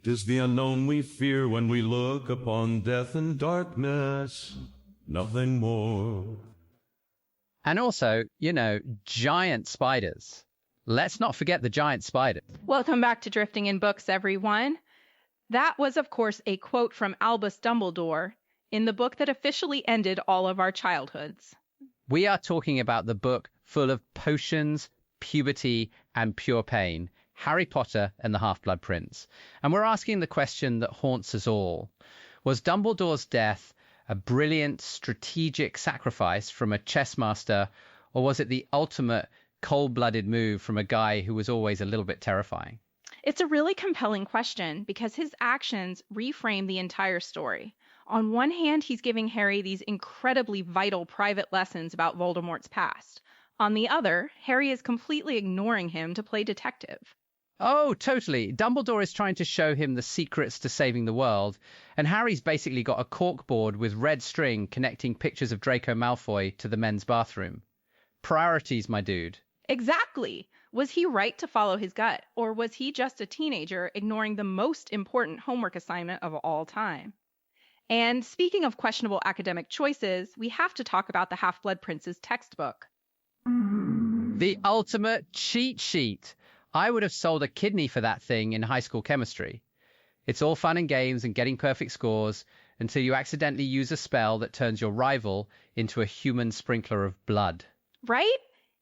'Tis the unknown we fear when we look upon death and darkness. Nothing more. And also, giant spiders. Let's not forget the giant spider. Welcome back to Drifting in Books, everyone. That was, of course, a quote from Albus Dumbledore in the book that officially ended all of our childhoods. We are talking about the book full of potions, puberty, and pure pain, Harry Potter and the Half-Blood Prince. And we're asking the question that haunts us all. Was Dumbledore's death a brilliant strategic sacrifice from a chess master, or was it the ultimate cold-blooded move from a guy who was always a little bit terrifying? It's a really compelling question because his actions reframe the entire story. On one hand, he's giving Harry these incredibly vital private lessons about Voldemort's past. On the other, Harry is completely ignoring him to play detective. Oh, totally. Dumbledore is trying to show him the secrets to saving the world, and Harry's basically got a corkboard with red string connecting pictures of Draco Malfoy to the men's bathroom. Priorities, my dude. Exactly. Was he right to follow his gut, or was he just a teenager ignoring the most important homework assignment of all time? And speaking of questionable academic choices, we have to talk about the Half-Blood Prince's textbook. The ultimate cheat sheet. I would have sold a kidney for that thing in high school chemistry. It's all fun and games and getting perfect scores until you accidentally use a spell that turns your rival into a human sprinkler of blood. Right?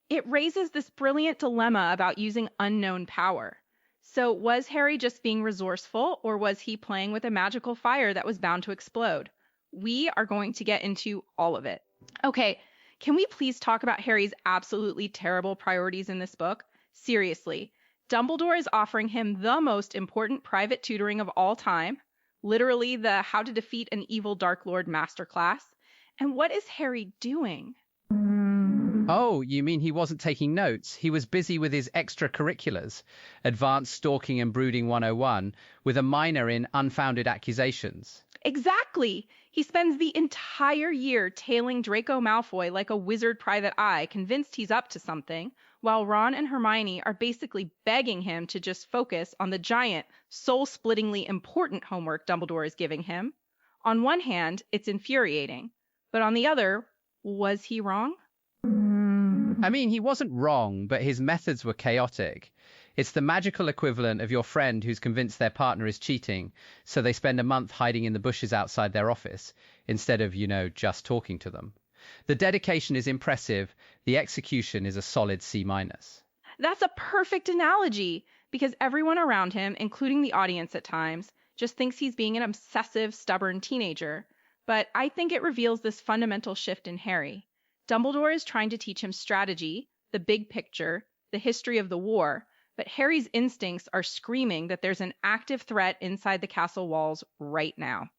It raises this brilliant dilemma about using unknown power. So was Harry just being resourceful, or was he playing with a magical fire that was bound to explode? We are going to get into all of it. Okay, can we please talk about Harry's absolutely terrible priorities in this book? Seriously, Dumbledore is offering him the most important private tutoring of all time, literally the How to Defeat an Evil Dark Lord masterclass. And what is Harry doing? Oh, you mean he wasn't taking notes? He was busy with his extracurriculars, Advanced Stalking and Brooding 101, with a minor in Unfounded Accusations. Exactly! He spends the entire year tailing Draco Malfoy like a wizard private eye, convinced he's up to something, while Ron and Hermione are basically begging him to just focus on the giant, soul-splittingly important homework Dumbledore is giving him. On one hand, it's infuriating, but on the other, was he wrong? I mean, he wasn't wrong, but his methods were chaotic. It's the magical equivalent of your friend who's convinced their partner is cheating, so they spend a month hiding in the bushes outside their office, instead of, just talking to them. The dedication is impressive. The execution is a solid C-. That's a perfect analogy, because everyone around him, including the audience at times, just thinks he's being an obsessive, stubborn teenager. But I think it reveals this fundamental shift in Harry. Dumbledore is trying to teach him strategy, the big picture, the history of the war, but Harry's instincts are screaming that there's an active threat inside the castle walls right now.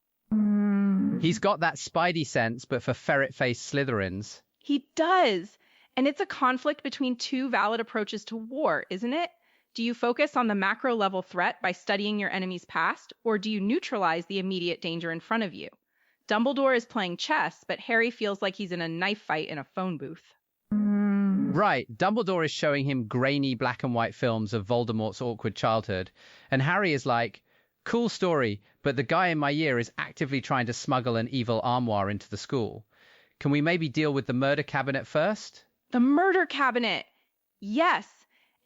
He's got that spidey sense, but for ferret-faced Slytherins. He does! And it's a conflict between two valid approaches to war, isn't it? Do you focus on the macro-level threat by studying your enemy's past, or do you neutralize the immediate danger in front of you? Dumbledore is playing chess, but Harry feels like he's in a knife fight in a phone booth. Right, Dumbledore is showing him grainy black and white films of Voldemort's awkward childhood, and Harry is like, cool story, but the guy in my year is actively trying to smuggle an evil armoire into the school. Can we maybe deal with the murder cabinet first? The murder cabinet! Yes!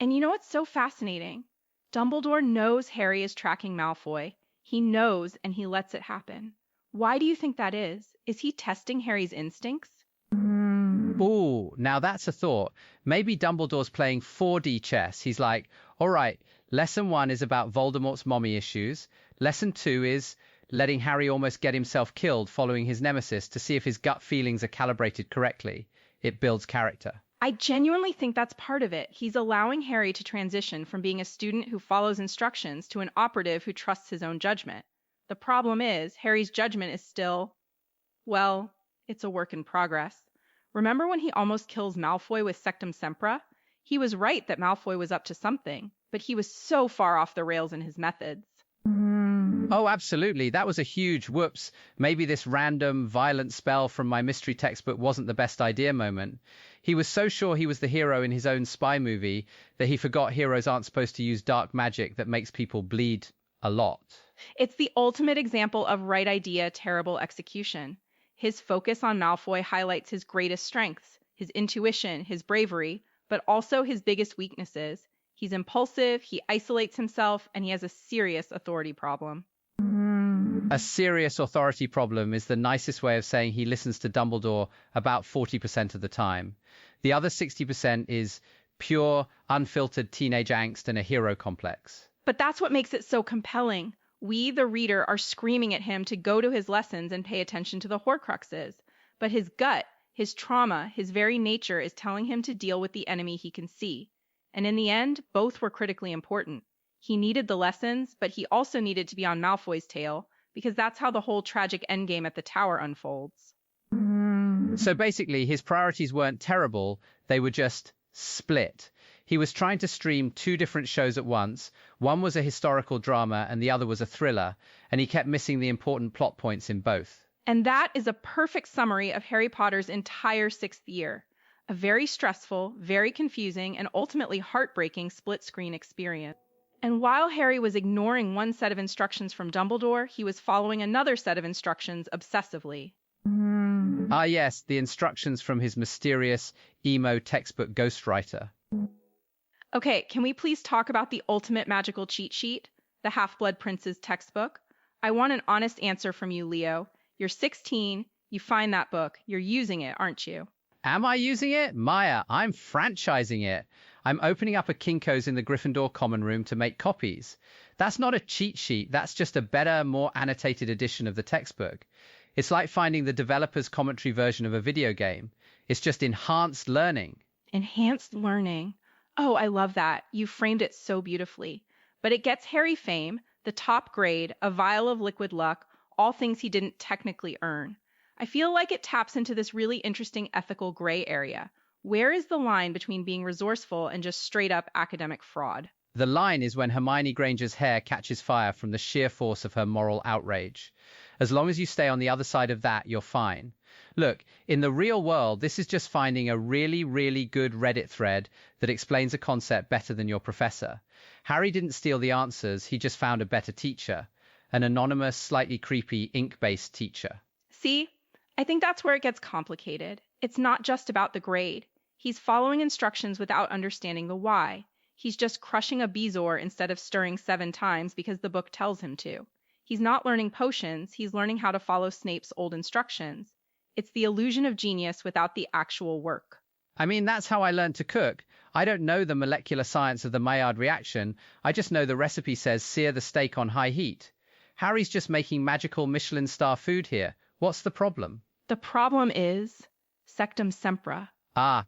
And you know what's so fascinating? Dumbledore knows Harry is tracking Malfoy. He knows, and he lets it happen. Why do you think that is? Is he testing Harry's instincts? Ooh, now that's a thought. Maybe Dumbledore's playing 4D chess. He's like, all right, lesson 1 is about Voldemort's mommy issues. Lesson 2 is letting Harry almost get himself killed following his nemesis to see if his gut feelings are calibrated correctly. It builds character. I genuinely think that's part of it. He's allowing Harry to transition from being a student who follows instructions to an operative who trusts his own judgment. The problem is, Harry's judgment is still, well, it's a work in progress. Remember when he almost kills Malfoy with Sectum Sempra? He was right that Malfoy was up to something, but he was so far off the rails in his methods. Oh, absolutely. That was a huge whoops. Maybe this random violent spell from my mystery textbook wasn't the best idea moment. He was so sure he was the hero in his own spy movie that he forgot heroes aren't supposed to use dark magic that makes people bleed a lot. It's the ultimate example of right idea, terrible execution. His focus on Malfoy highlights his greatest strengths, his intuition, his bravery, but also his biggest weaknesses. He's impulsive, he isolates himself, and he has a serious authority problem. A serious authority problem is the nicest way of saying he listens to Dumbledore about 40% of the time. The other 60% is pure, unfiltered teenage angst and a hero complex. But that's what makes it so compelling. We, the reader, are screaming at him to go to his lessons and pay attention to the Horcruxes. But his gut, his trauma, his very nature is telling him to deal with the enemy he can see. And in the end, both were critically important. He needed the lessons, but he also needed to be on Malfoy's tail, because that's how the whole tragic endgame at the tower unfolds. So basically, his priorities weren't terrible, they were just split. He was trying to stream two different shows at once. One was a historical drama and the other was a thriller, and he kept missing the important plot points in both. And that is a perfect summary of Harry Potter's entire 6th year. A very stressful, very confusing, and ultimately heartbreaking split-screen experience. And while Harry was ignoring one set of instructions from Dumbledore, he was following another set of instructions obsessively. Ah yes, the instructions from his mysterious, emo textbook ghostwriter. Okay, can we please talk about the ultimate magical cheat sheet, the Half-Blood Prince's textbook? I want an honest answer from you, Leo. You're 16, you find that book, you're using it, aren't you? Am I using it? Maya, I'm franchising it. I'm opening up a Kinko's in the Gryffindor common room to make copies. That's not a cheat sheet, that's just a better, more annotated edition of the textbook. It's like finding the developer's commentary version of a video game. It's just enhanced learning. Enhanced learning. Oh, I love that. You framed it so beautifully. But it gets Harry fame, the top grade, a vial of liquid luck, all things he didn't technically earn. I feel like it taps into this really interesting ethical gray area. Where is the line between being resourceful and just straight up academic fraud? The line is when Hermione Granger's hair catches fire from the sheer force of her moral outrage. As long as you stay on the other side of that, you're fine. Look, in the real world, this is just finding a really, really good Reddit thread that explains a concept better than your professor. Harry didn't steal the answers, he just found a better teacher. An anonymous, slightly creepy, ink-based teacher. See, I think that's where it gets complicated. It's not just about the grade. He's following instructions without understanding the why. He's just crushing a bezoar instead of stirring 7 times because the book tells him to. He's not learning potions, he's learning how to follow Snape's old instructions. It's the illusion of genius without the actual work. I mean, that's how I learned to cook. I don't know the molecular science of the Maillard reaction. I just know the recipe says sear the steak on high heat. Harry's just making magical Michelin star food here. What's the problem? The problem is Sectum Sempra. Ah,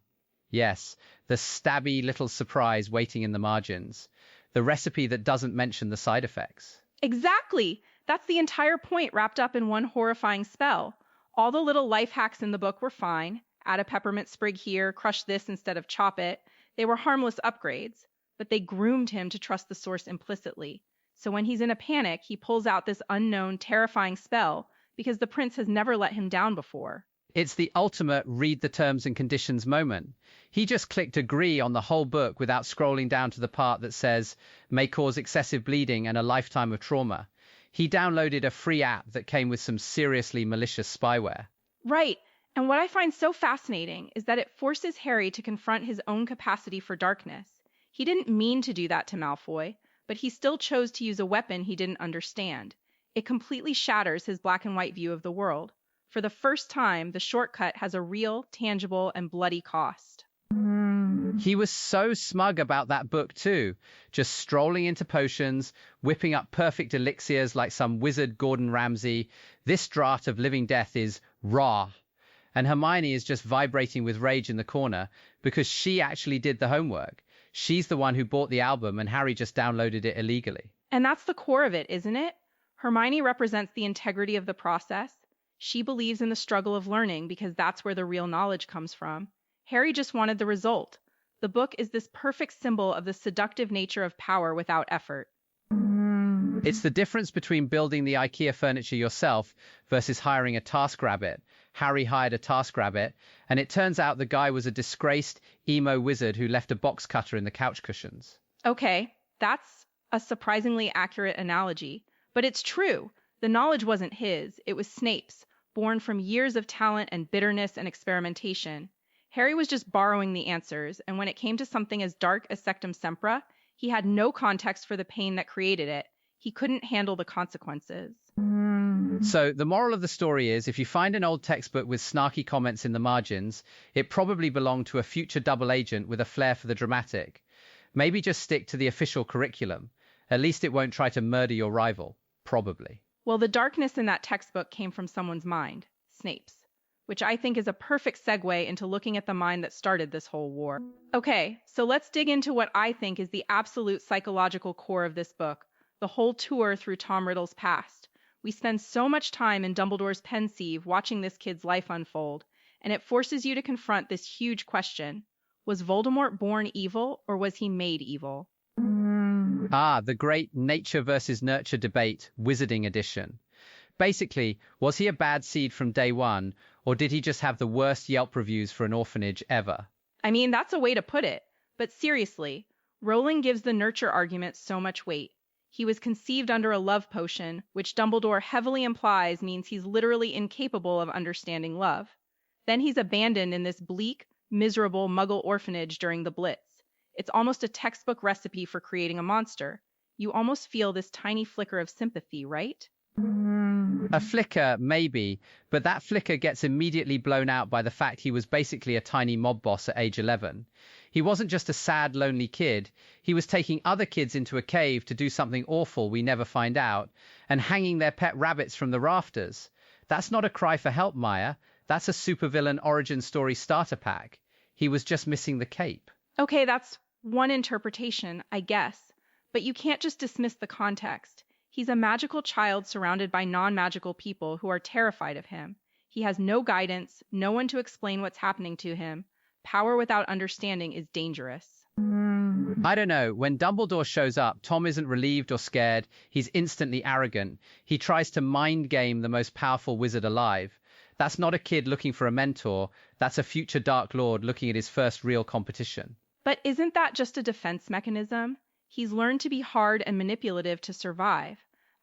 yes, the stabby little surprise waiting in the margins. The recipe that doesn't mention the side effects. Exactly! That's the entire point wrapped up in one horrifying spell. All the little life hacks in the book were fine. Add a peppermint sprig here, crush this instead of chop it. They were harmless upgrades, but they groomed him to trust the source implicitly. So when he's in a panic, he pulls out this unknown, terrifying spell because the prince has never let him down before. It's the ultimate read the terms and conditions moment. He just clicked agree on the whole book without scrolling down to the part that says may cause excessive bleeding and a lifetime of trauma. He downloaded a free app that came with some seriously malicious spyware. Right. And what I find so fascinating is that it forces Harry to confront his own capacity for darkness. He didn't mean to do that to Malfoy, but he still chose to use a weapon he didn't understand. It completely shatters his black and white view of the world. For the first time, the shortcut has a real, tangible, and bloody cost. He was so smug about that book too, just strolling into potions, whipping up perfect elixirs like some wizard Gordon Ramsay. This draught of living death is raw. And Hermione is just vibrating with rage in the corner because she actually did the homework. She's the one who bought the album and Harry just downloaded it illegally. And that's the core of it, isn't it? Hermione represents the integrity of the process. She believes in the struggle of learning because that's where the real knowledge comes from. Harry just wanted the result. The book is this perfect symbol of the seductive nature of power without effort. It's the difference between building the IKEA furniture yourself versus hiring a TaskRabbit. Harry hired a TaskRabbit, and it turns out the guy was a disgraced emo wizard who left a box cutter in the couch cushions. Okay, that's a surprisingly accurate analogy. But it's true. The knowledge wasn't his, it was Snape's, born from years of talent and bitterness and experimentation. Harry was just borrowing the answers, and when it came to something as dark as Sectum Sempra, he had no context for the pain that created it. He couldn't handle the consequences. So the moral of the story is, if you find an old textbook with snarky comments in the margins, it probably belonged to a future double agent with a flair for the dramatic. Maybe just stick to the official curriculum. At least it won't try to murder your rival. Probably. Well, the darkness in that textbook came from someone's mind, Snape's, which I think is a perfect segue into looking at the mind that started this whole war. Okay, so let's dig into what I think is the absolute psychological core of this book, the whole tour through Tom Riddle's past. We spend so much time in Dumbledore's pensieve watching this kid's life unfold, and it forces you to confront this huge question. Was Voldemort born evil, or was he made evil? The great nature versus nurture debate, Wizarding edition. Basically, was he a bad seed from day one, or did he just have the worst Yelp reviews for an orphanage ever? I mean, that's a way to put it. But seriously, Rowling gives the nurture argument so much weight. He was conceived under a love potion, which Dumbledore heavily implies means he's literally incapable of understanding love. Then he's abandoned in this bleak, miserable Muggle orphanage during the Blitz. It's almost a textbook recipe for creating a monster. You almost feel this tiny flicker of sympathy, right? A flicker, maybe, but that flicker gets immediately blown out by the fact he was basically a tiny mob boss at age 11. He wasn't just a sad, lonely kid. He was taking other kids into a cave to do something awful we never find out, and hanging their pet rabbits from the rafters. That's not a cry for help, Maya. That's a supervillain origin story starter pack. He was just missing the cape. Okay, that's one interpretation, I guess. But you can't just dismiss the context. He's a magical child surrounded by non-magical people who are terrified of him. He has no guidance, no one to explain what's happening to him. Power without understanding is dangerous. I don't know. When Dumbledore shows up, Tom isn't relieved or scared. He's instantly arrogant. He tries to mind game the most powerful wizard alive. That's not a kid looking for a mentor. That's a future Dark Lord looking at his first real competition. But isn't that just a defense mechanism? He's learned to be hard and manipulative to survive.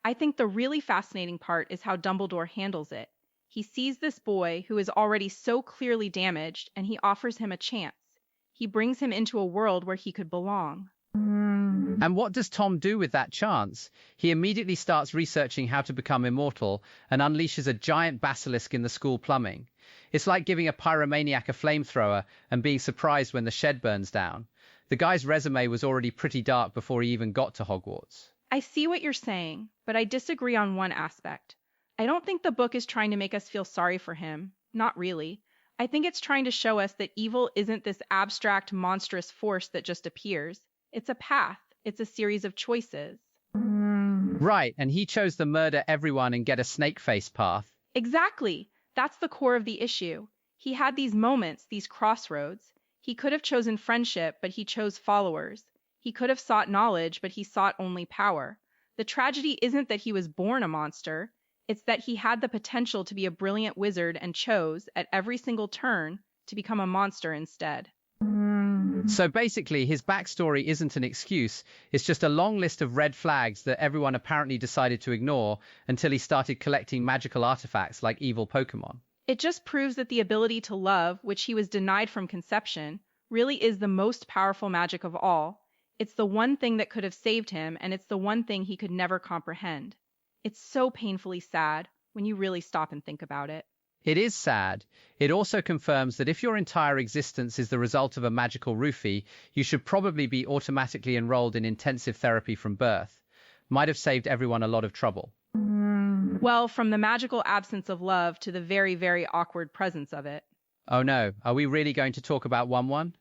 I think the really fascinating part is how Dumbledore handles it. He sees this boy who is already so clearly damaged, and he offers him a chance. He brings him into a world where he could belong. And what does Tom do with that chance? He immediately starts researching how to become immortal and unleashes a giant basilisk in the school plumbing. It's like giving a pyromaniac a flamethrower and being surprised when the shed burns down. The guy's resume was already pretty dark before he even got to Hogwarts. I see what you're saying, but I disagree on one aspect. I don't think the book is trying to make us feel sorry for him. Not really. I think it's trying to show us that evil isn't this abstract, monstrous force that just appears. It's a path. It's a series of choices. Right, and he chose the murder everyone and get a snake face path. Exactly. That's the core of the issue. He had these moments, these crossroads. He could have chosen friendship, but he chose followers. He could have sought knowledge, but he sought only power. The tragedy isn't that he was born a monster. It's that he had the potential to be a brilliant wizard and chose, at every single turn, to become a monster instead. So basically, his backstory isn't an excuse. It's just a long list of red flags that everyone apparently decided to ignore until he started collecting magical artifacts like evil Pokemon. It just proves that the ability to love, which he was denied from conception, really is the most powerful magic of all. It's the one thing that could have saved him, and it's the one thing he could never comprehend. It's so painfully sad when you really stop and think about it. It is sad. It also confirms that if your entire existence is the result of a magical roofie, you should probably be automatically enrolled in intensive therapy from birth. Might have saved everyone a lot of trouble. Well, from the magical absence of love to the very, very awkward presence of it. Oh no, are we really going to talk about 1-1?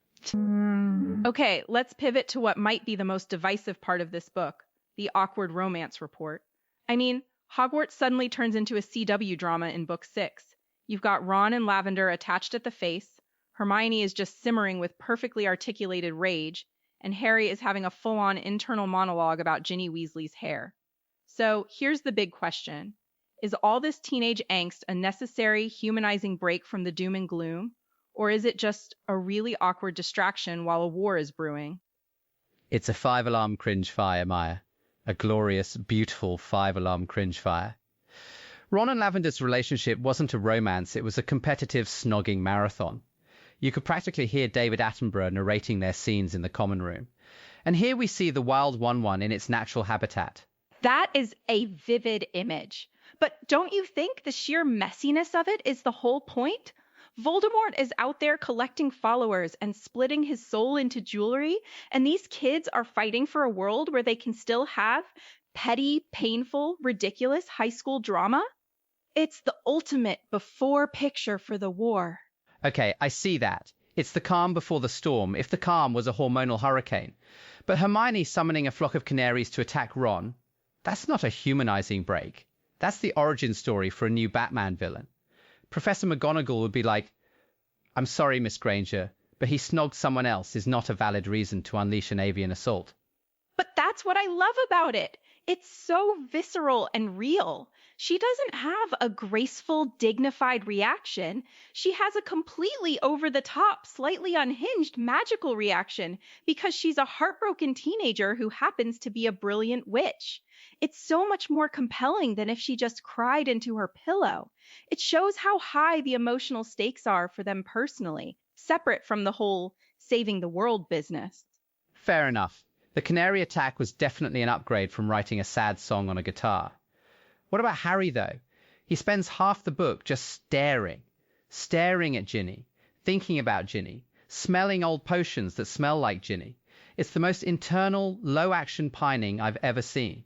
Okay, let's pivot to what might be the most divisive part of this book, the awkward romance report. I mean, Hogwarts suddenly turns into a CW drama in Book 6. You've got Ron and Lavender attached at the face, Hermione is just simmering with perfectly articulated rage, and Harry is having a full-on internal monologue about Ginny Weasley's hair. So here's the big question. Is all this teenage angst a necessary, humanizing break from the doom and gloom? Or is it just a really awkward distraction while a war is brewing? It's a 5-alarm cringe fire, Maya. A glorious, beautiful 5-alarm cringe fire. Ron and Lavender's relationship wasn't a romance, it was a competitive snogging marathon. You could practically hear David Attenborough narrating their scenes in the common room. And here we see the wild one in its natural habitat. That is a vivid image. But don't you think the sheer messiness of it is the whole point? Voldemort is out there collecting followers and splitting his soul into jewelry, and these kids are fighting for a world where they can still have petty, painful, ridiculous high school drama? It's the ultimate before picture for the war. Okay, I see that. It's the calm before the storm, if the calm was a hormonal hurricane. But Hermione summoning a flock of canaries to attack Ron, that's not a humanizing break. That's the origin story for a new Batman villain. Professor McGonagall would be like, I'm sorry, Miss Granger, but he snogged someone else is not a valid reason to unleash an avian assault. But that's what I love about it. It's so visceral and real. She doesn't have a graceful, dignified reaction. She has a completely over-the-top, slightly unhinged magical reaction because she's a heartbroken teenager who happens to be a brilliant witch. It's so much more compelling than if she just cried into her pillow. It shows how high the emotional stakes are for them personally, separate from the whole saving the world business. Fair enough. The canary attack was definitely an upgrade from writing a sad song on a guitar. What about Harry, though? He spends half the book just staring at Ginny, thinking about Ginny, smelling old potions that smell like Ginny. It's the most internal, low-action pining I've ever seen.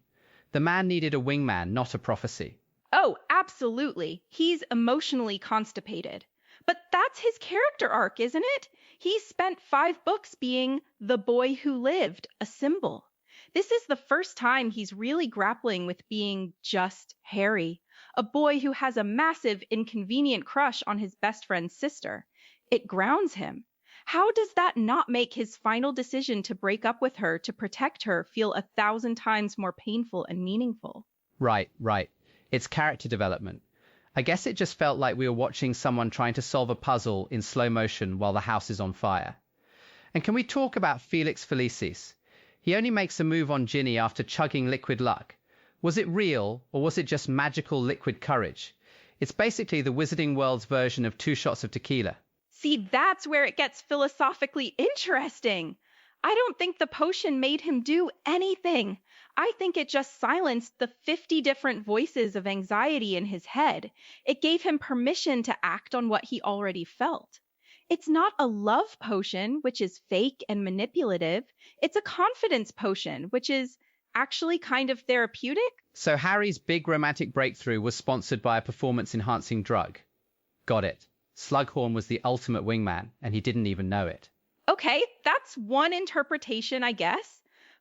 The man needed a wingman, not a prophecy. Oh, absolutely. He's emotionally constipated. But that's his character arc, isn't it? He's spent 5 books being the boy who lived, a symbol. This is the first time he's really grappling with being just Harry, a boy who has a massive, inconvenient crush on his best friend's sister. It grounds him. How does that not make his final decision to break up with her to protect her feel 1,000 times more painful and meaningful? Right. It's character development. I guess it just felt like we were watching someone trying to solve a puzzle in slow motion while the house is on fire. And can we talk about Felix Felicis? He only makes a move on Ginny after chugging liquid luck. Was it real, or was it just magical liquid courage? It's basically the Wizarding World's version of 2 shots of tequila. See, that's where it gets philosophically interesting. I don't think the potion made him do anything. I think it just silenced the 50 different voices of anxiety in his head. It gave him permission to act on what he already felt. It's not a love potion, which is fake and manipulative. It's a confidence potion, which is actually kind of therapeutic. So Harry's big romantic breakthrough was sponsored by a performance-enhancing drug. Got it. Slughorn was the ultimate wingman, and he didn't even know it. Okay, that's one interpretation, I guess.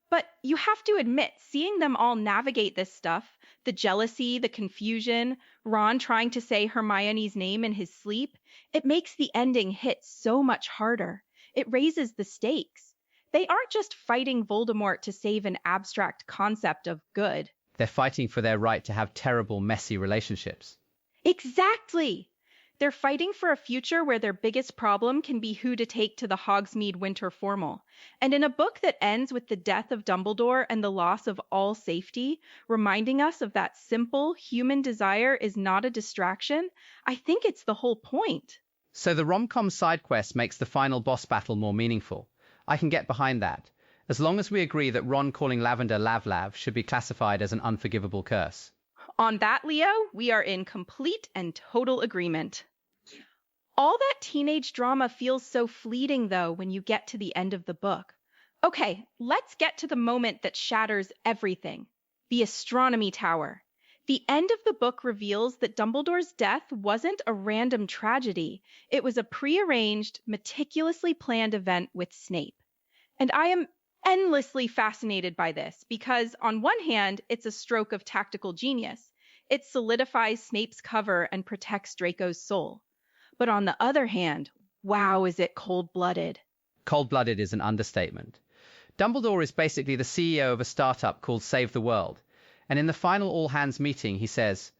But you have to admit, seeing them all navigate this stuff, the jealousy, the confusion, Ron trying to say Hermione's name in his sleep, it makes the ending hit so much harder. It raises the stakes. They aren't just fighting Voldemort to save an abstract concept of good. They're fighting for their right to have terrible, messy relationships. Exactly! They're fighting for a future where their biggest problem can be who to take to the Hogsmeade Winter Formal. And in a book that ends with the death of Dumbledore and the loss of all safety, reminding us of that simple human desire is not a distraction, I think it's the whole point. So the rom-com side quest makes the final boss battle more meaningful. I can get behind that, as long as we agree that Ron calling Lavender Lav-Lav should be classified as an unforgivable curse. On that, Leo, we are in complete and total agreement. All that teenage drama feels so fleeting, though, when you get to the end of the book. Okay, let's get to the moment that shatters everything. The astronomy tower. The end of the book reveals that Dumbledore's death wasn't a random tragedy. It was a prearranged, meticulously planned event with Snape. And I am endlessly fascinated by this because, on one hand, it's a stroke of tactical genius. It solidifies Snape's cover and protects Draco's soul. But on the other hand, wow, is it cold-blooded. Cold-blooded is an understatement. Dumbledore is basically the CEO of a startup called Save the World. And in the final all-hands meeting, he says,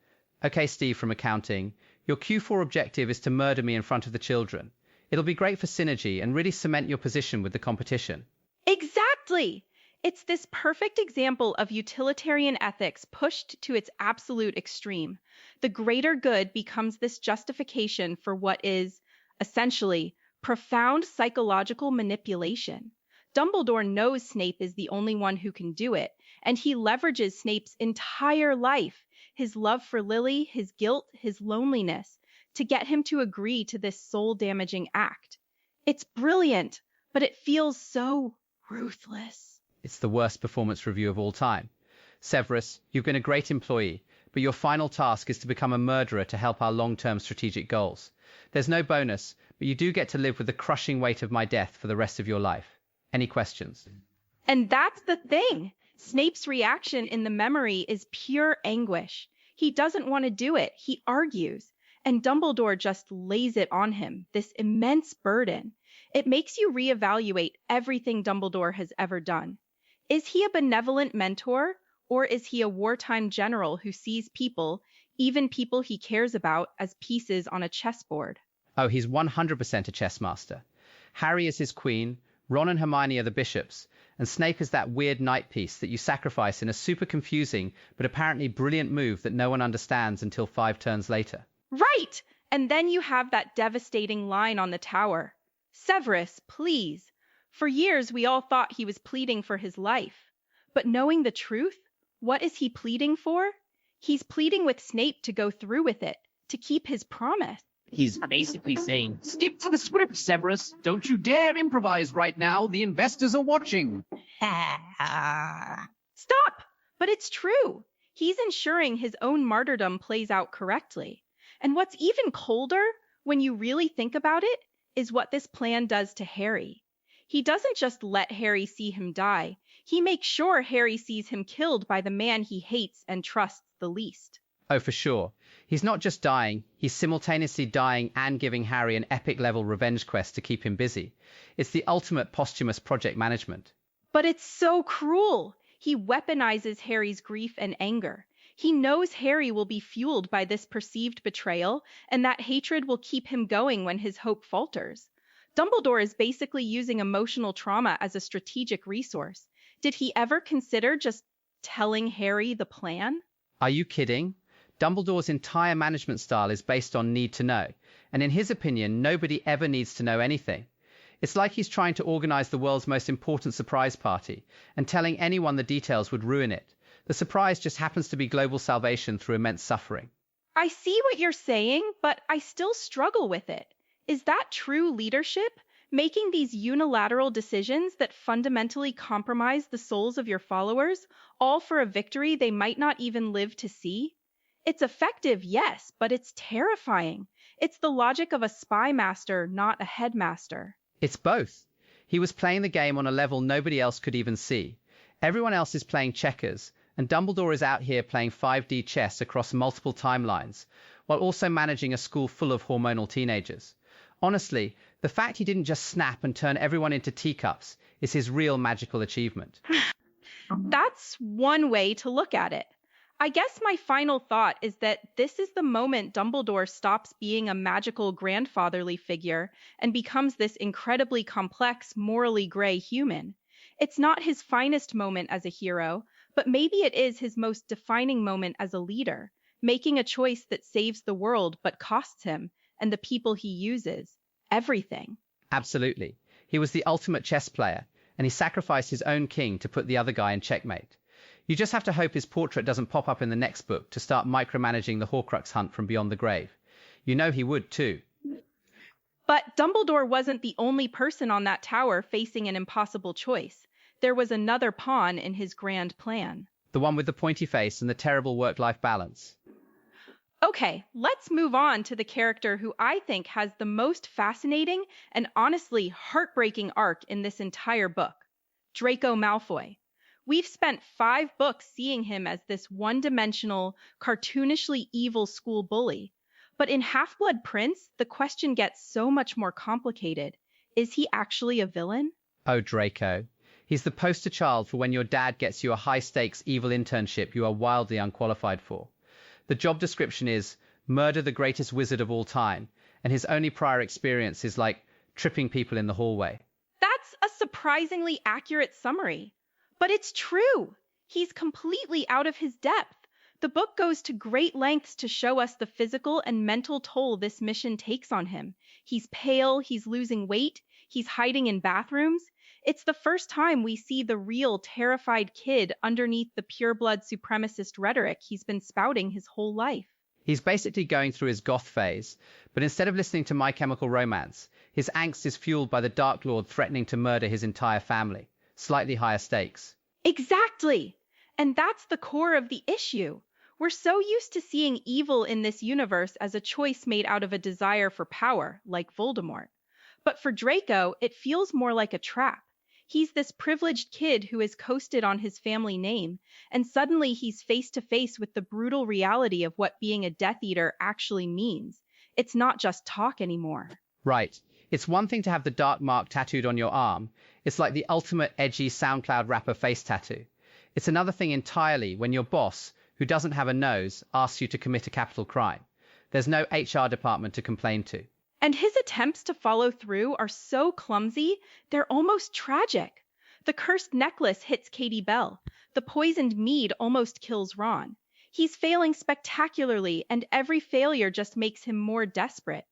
"Okay, Steve from accounting, your Q4 objective is to murder me in front of the children. It'll be great for synergy and really cement your position with the competition." Exactly! It's this perfect example of utilitarian ethics pushed to its absolute extreme. The greater good becomes this justification for what is, essentially, profound psychological manipulation. Dumbledore knows Snape is the only one who can do it, and he leverages Snape's entire life, his love for Lily, his guilt, his loneliness, to get him to agree to this soul-damaging act. It's brilliant, but it feels so ruthless. It's the worst performance review of all time. Severus, you've been a great employee, but your final task is to become a murderer to help our long-term strategic goals. There's no bonus, but you do get to live with the crushing weight of my death for the rest of your life. Any questions? And that's the thing. Snape's reaction in the memory is pure anguish. He doesn't want to do it. He argues. And Dumbledore just lays it on him, this immense burden. It makes you reevaluate everything Dumbledore has ever done. Is he a benevolent mentor, or is he a wartime general who sees people, even people he cares about, as pieces on a chessboard? Oh, he's 100% a chess master. Harry is his queen, Ron and Hermione are the bishops, and Snape is that weird knight piece that you sacrifice in a super confusing but apparently brilliant move that no one understands until 5 turns later. Right! And then you have that devastating line on the tower. Severus, please. For years we all thought he was pleading for his life. But knowing the truth, what is he pleading for? He's pleading with Snape to go through with it, to keep his promise. He's basically saying, stick to the script, Severus. Don't you dare improvise right now. The investors are watching. Stop! But it's true. He's ensuring his own martyrdom plays out correctly. And what's even colder, when you really think about it, is what this plan does to Harry. He doesn't just let Harry see him die. He makes sure Harry sees him killed by the man he hates and trusts the least. Oh, for sure. He's not just dying, he's simultaneously dying and giving Harry an epic-level revenge quest to keep him busy. It's the ultimate posthumous project management. But it's so cruel. He weaponizes Harry's grief and anger. He knows Harry will be fueled by this perceived betrayal, and that hatred will keep him going when his hope falters. Dumbledore is basically using emotional trauma as a strategic resource. Did he ever consider just telling Harry the plan? Are you kidding? Dumbledore's entire management style is based on need to know, and in his opinion, nobody ever needs to know anything. It's like he's trying to organize the world's most important surprise party, and telling anyone the details would ruin it. The surprise just happens to be global salvation through immense suffering. I see what you're saying, but I still struggle with it. Is that true leadership? Making these unilateral decisions that fundamentally compromise the souls of your followers, all for a victory they might not even live to see? It's effective, yes, but it's terrifying. It's the logic of a spy master, not a headmaster. It's both. He was playing the game on a level nobody else could even see. Everyone else is playing checkers, and Dumbledore is out here playing 5D chess across multiple timelines, while also managing a school full of hormonal teenagers. Honestly, the fact he didn't just snap and turn everyone into teacups is his real magical achievement. That's one way to look at it. I guess my final thought is that this is the moment Dumbledore stops being a magical grandfatherly figure and becomes this incredibly complex, morally gray human. It's not his finest moment as a hero, but maybe it is his most defining moment as a leader, making a choice that saves the world but costs him and the people he uses everything. Absolutely. He was the ultimate chess player, and he sacrificed his own king to put the other guy in checkmate. You just have to hope his portrait doesn't pop up in the next book to start micromanaging the Horcrux hunt from beyond the grave. You know he would too. But Dumbledore wasn't the only person on that tower facing an impossible choice. There was another pawn in his grand plan. The one with the pointy face and the terrible work-life balance. Okay, let's move on to the character who I think has the most fascinating and honestly heartbreaking arc in this entire book, Draco Malfoy. We've spent 5 books seeing him as this one-dimensional, cartoonishly evil school bully. But in Half-Blood Prince, the question gets so much more complicated. Is he actually a villain? Oh, Draco. He's the poster child for when your dad gets you a high-stakes evil internship you are wildly unqualified for. The job description is, murder the greatest wizard of all time, and his only prior experience is like tripping people in the hallway. That's a surprisingly accurate summary. But it's true. He's completely out of his depth. The book goes to great lengths to show us the physical and mental toll this mission takes on him. He's pale, he's losing weight, he's hiding in bathrooms. It's the first time we see the real terrified kid underneath the pureblood supremacist rhetoric he's been spouting his whole life. He's basically going through his goth phase, but instead of listening to My Chemical Romance, his angst is fueled by the Dark Lord threatening to murder his entire family. Slightly higher stakes. Exactly! And that's the core of the issue. We're so used to seeing evil in this universe as a choice made out of a desire for power, like Voldemort. But for Draco, it feels more like a trap. He's this privileged kid who has coasted on his family name, and suddenly he's face to face with the brutal reality of what being a Death Eater actually means. It's not just talk anymore. Right. It's one thing to have the Dark Mark tattooed on your arm. It's like the ultimate edgy SoundCloud rapper face tattoo. It's another thing entirely when your boss, who doesn't have a nose, asks you to commit a capital crime. There's no HR department to complain to. And his attempts to follow through are so clumsy, they're almost tragic. The cursed necklace hits Katie Bell. The poisoned mead almost kills Ron. He's failing spectacularly, and every failure just makes him more desperate.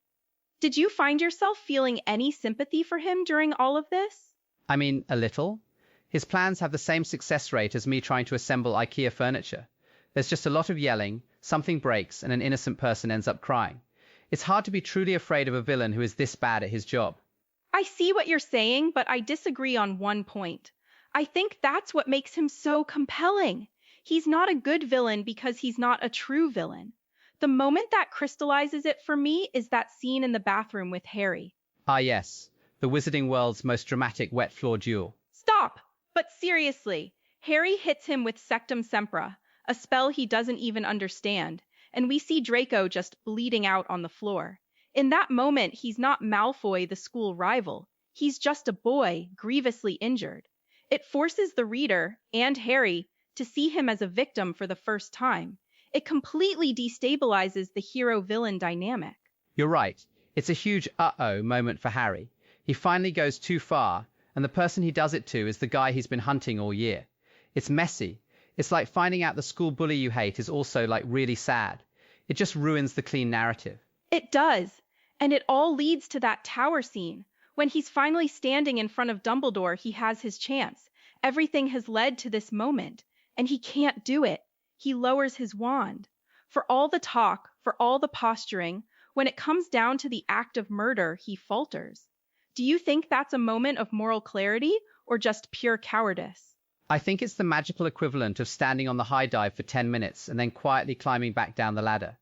Did you find yourself feeling any sympathy for him during all of this? I mean, a little. His plans have the same success rate as me trying to assemble IKEA furniture. There's just a lot of yelling, something breaks, and an innocent person ends up crying. It's hard to be truly afraid of a villain who is this bad at his job. I see what you're saying, but I disagree on one point. I think that's what makes him so compelling. He's not a good villain because he's not a true villain. The moment that crystallizes it for me is that scene in the bathroom with Harry. Ah yes, the Wizarding World's most dramatic wet floor duel. Stop! But seriously, Harry hits him with Sectum Sempra, a spell he doesn't even understand, and we see Draco just bleeding out on the floor. In that moment, he's not Malfoy, the school rival. He's just a boy, grievously injured. It forces the reader, and Harry, to see him as a victim for the first time. It completely destabilizes the hero-villain dynamic. You're right. It's a huge uh-oh moment for Harry. He finally goes too far, and the person he does it to is the guy he's been hunting all year. It's messy. It's like finding out the school bully you hate is also like really sad. It just ruins the clean narrative. It does. And it all leads to that tower scene. When he's finally standing in front of Dumbledore, he has his chance. Everything has led to this moment, and he can't do it. He lowers his wand. For all the talk, for all the posturing, when it comes down to the act of murder, he falters. Do you think that's a moment of moral clarity or just pure cowardice? I think it's the magical equivalent of standing on the high dive for 10 minutes and then quietly climbing back down the ladder.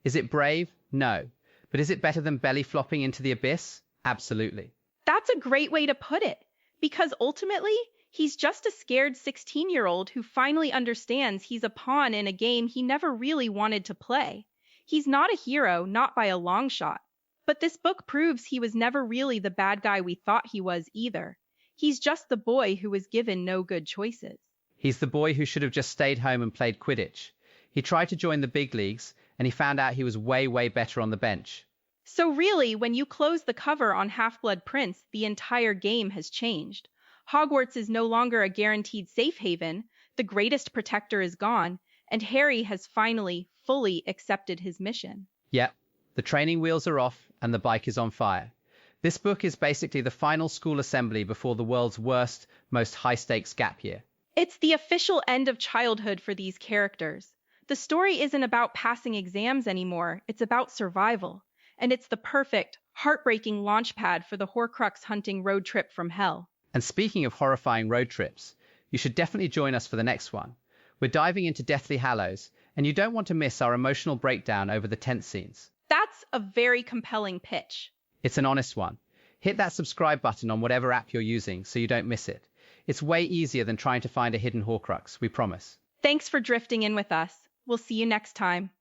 Is it brave? No. But is it better than belly flopping into the abyss? Absolutely. That's a great way to put it, because ultimately, he's just a scared 16-year-old who finally understands he's a pawn in a game he never really wanted to play. He's not a hero, not by a long shot. But this book proves he was never really the bad guy we thought he was either. He's just the boy who was given no good choices. He's the boy who should have just stayed home and played Quidditch. He tried to join the big leagues, and he found out he was way, way better on the bench. So really, when you close the cover on Half-Blood Prince, the entire game has changed. Hogwarts is no longer a guaranteed safe haven, the greatest protector is gone, and Harry has finally, fully accepted his mission. Yep, the training wheels are off, and the bike is on fire. This book is basically the final school assembly before the world's worst, most high-stakes gap year. It's the official end of childhood for these characters. The story isn't about passing exams anymore, it's about survival. And it's the perfect, heartbreaking launchpad for the Horcrux hunting road trip from hell. And speaking of horrifying road trips, you should definitely join us for the next one. We're diving into Deathly Hallows, and you don't want to miss our emotional breakdown over the tense scenes. That's a very compelling pitch. It's an honest one. Hit that subscribe button on whatever app you're using so you don't miss it. It's way easier than trying to find a hidden Horcrux, we promise. Thanks for drifting in with us. We'll see you next time.